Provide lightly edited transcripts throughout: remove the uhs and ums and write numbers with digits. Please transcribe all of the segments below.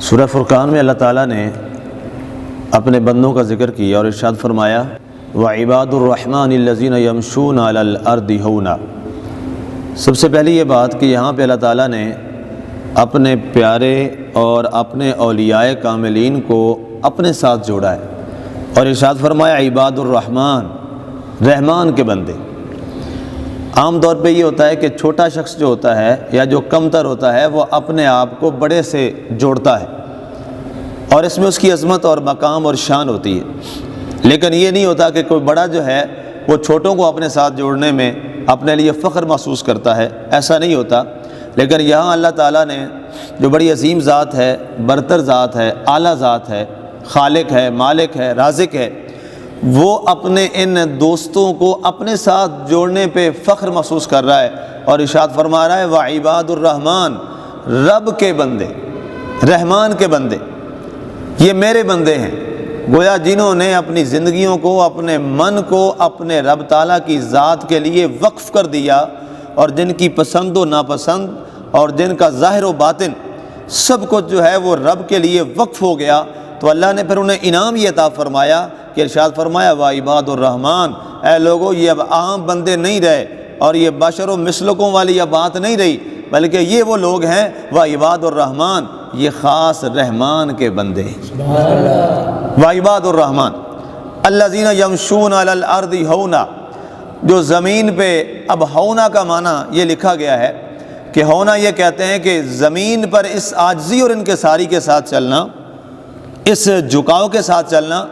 سورہ فرقان میں اللہ تعالیٰ نے اپنے بندوں کا ذکر کیا اور ارشاد فرمایا وَعِبَادُ الرَّحْمَنِ الَّذِينَ يَمْشُونَ عَلَى الْأَرْضِ هَوْنًا۔ سب سے پہلی یہ بات کہ یہاں پہ اللہ تعالیٰ نے اپنے پیارے اور اپنے اولیاء کاملین کو اپنے ساتھ جوڑا ہے اور ارشاد فرمایا عباد الرحمن، رحمان کے بندے۔ عام طور پہ یہ ہوتا ہے کہ چھوٹا شخص جو ہوتا ہے یا جو کمتر ہوتا ہے وہ اپنے آپ کو بڑے سے جوڑتا ہے اور اس میں اس کی عظمت اور مقام اور شان ہوتی ہے، لیکن یہ نہیں ہوتا کہ کوئی بڑا جو ہے وہ چھوٹوں کو اپنے ساتھ جوڑنے میں اپنے لیے فخر محسوس کرتا ہے، ایسا نہیں ہوتا۔ لیکن یہاں اللہ تعالیٰ نے جو بڑی عظیم ذات ہے، برتر ذات ہے، اعلیٰ ذات ہے، خالق ہے، مالک ہے، رازق ہے، وہ اپنے ان دوستوں کو اپنے ساتھ جوڑنے پہ فخر محسوس کر رہا ہے اور ارشاد فرما رہا ہے وَعِبَادُ الرَّحْمَنِ، رب کے بندے، رحمان کے بندے، یہ میرے بندے ہیں۔ گویا جنہوں نے اپنی زندگیوں کو، اپنے من کو اپنے رب تعالیٰ کی ذات کے لیے وقف کر دیا اور جن کی پسند و ناپسند اور جن کا ظاہر و باطن سب کچھ جو ہے وہ رب کے لیے وقف ہو گیا، تو اللہ نے پھر انہیں انعام یہ عطا فرمایا کہ ارشاد فرمایا وَعِبَادُ الرَّحْمَنِ، اے لوگو یہ اب عام بندے نہیں رہے اور یہ بشر و مثلکوں والی یہ بات نہیں رہی، بلکہ یہ وہ لوگ ہیں وَعِبَادُ الرَّحْمَنِ، یہ خاص رحمان کے بندے ہیں۔ وَعِبَادُ الرَّحْمَنِ الَّذِينَ يَمْشُونَ عَلَى الْأَرْضِ هَوْنًا، جو زمین پہ، اب ہونا کا معنی یہ لکھا گیا ہے کہ ہونا یہ کہتے ہیں کہ زمین پر اس عاجزی اور انکساری کے ساتھ چلنا، اس جھکاؤ کے ساتھ چلنا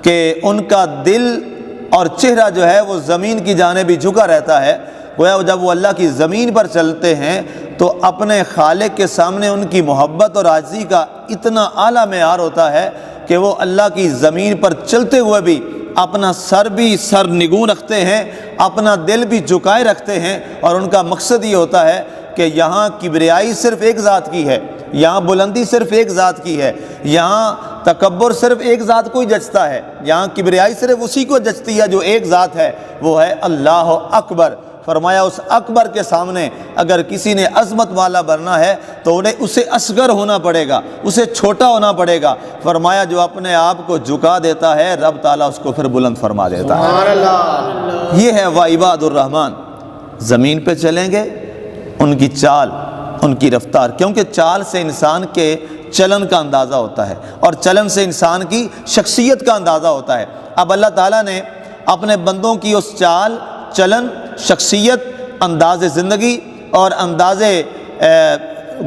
کہ ان کا دل اور چہرہ جو ہے وہ زمین کی جانب ہی جھکا رہتا ہے۔ گویا جب وہ اللہ کی زمین پر چلتے ہیں تو اپنے خالق کے سامنے ان کی محبت اور عاجزی کا اتنا اعلیٰ معیار ہوتا ہے کہ وہ اللہ کی زمین پر چلتے ہوئے بھی اپنا سر بھی سر نگوں رکھتے ہیں، اپنا دل بھی جھکائے رکھتے ہیں، اور ان کا مقصد یہ ہوتا ہے کہ یہاں کبریائی صرف ایک ذات کی ہے، یہاں بلندی صرف ایک ذات کی ہے، یہاں تکبر صرف ایک ذات کو ہی جچتا ہے، یہاں کبریائی صرف اسی کو جچتی ہے جو ایک ذات ہے، وہ ہے اللہ اکبر۔ فرمایا اس اکبر کے سامنے اگر کسی نے عظمت والا بننا ہے تو انہیں اسے اصغر ہونا پڑے گا، اسے چھوٹا ہونا پڑے گا۔ فرمایا جو اپنے آپ کو جھکا دیتا ہے رب تعالیٰ اس کو پھر بلند فرما دیتا ہے۔ یہ ہے وعباد الرحمن۔ زمین پہ چلیں گے، ان کی چال، ان کی رفتار، کیونکہ چال سے انسان کے چلن کا اندازہ ہوتا ہے اور چلن سے انسان کی شخصیت کا اندازہ ہوتا ہے۔ اب اللہ تعالیٰ نے اپنے بندوں کی اس چال، چلن، شخصیت، انداز زندگی اور انداز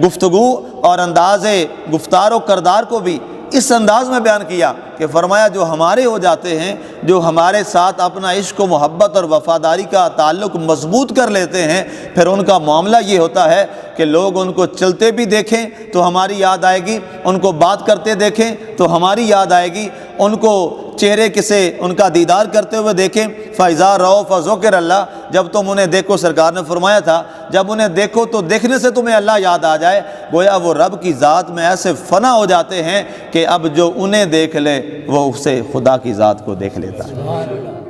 گفتگو اور انداز گفتار و کردار کو بھی اس انداز میں بیان کیا کہ فرمایا جو ہمارے ہو جاتے ہیں، جو ہمارے ساتھ اپنا عشق و محبت اور وفاداری کا تعلق مضبوط کر لیتے ہیں، پھر ان کا معاملہ یہ ہوتا ہے کہ لوگ ان کو چلتے بھی دیکھیں تو ہماری یاد آئے گی، ان کو بات کرتے دیکھیں تو ہماری یاد آئے گی، ان کو چہرے سے ان کا دیدار کرتے ہوئے دیکھیں۔ فَإِذَا رَأَوْا فَذُكِرَ اللَّهُ، جب تم انہیں دیکھو، سرکار نے فرمایا تھا جب انہیں دیکھو تو دیکھنے سے تمہیں اللہ یاد آ جائے۔ گویا وہ رب کی ذات میں ایسے فنا ہو جاتے ہیں کہ اب جو انہیں دیکھ لے وہ اسے خدا کی ذات کو دیکھ لیتا ہے۔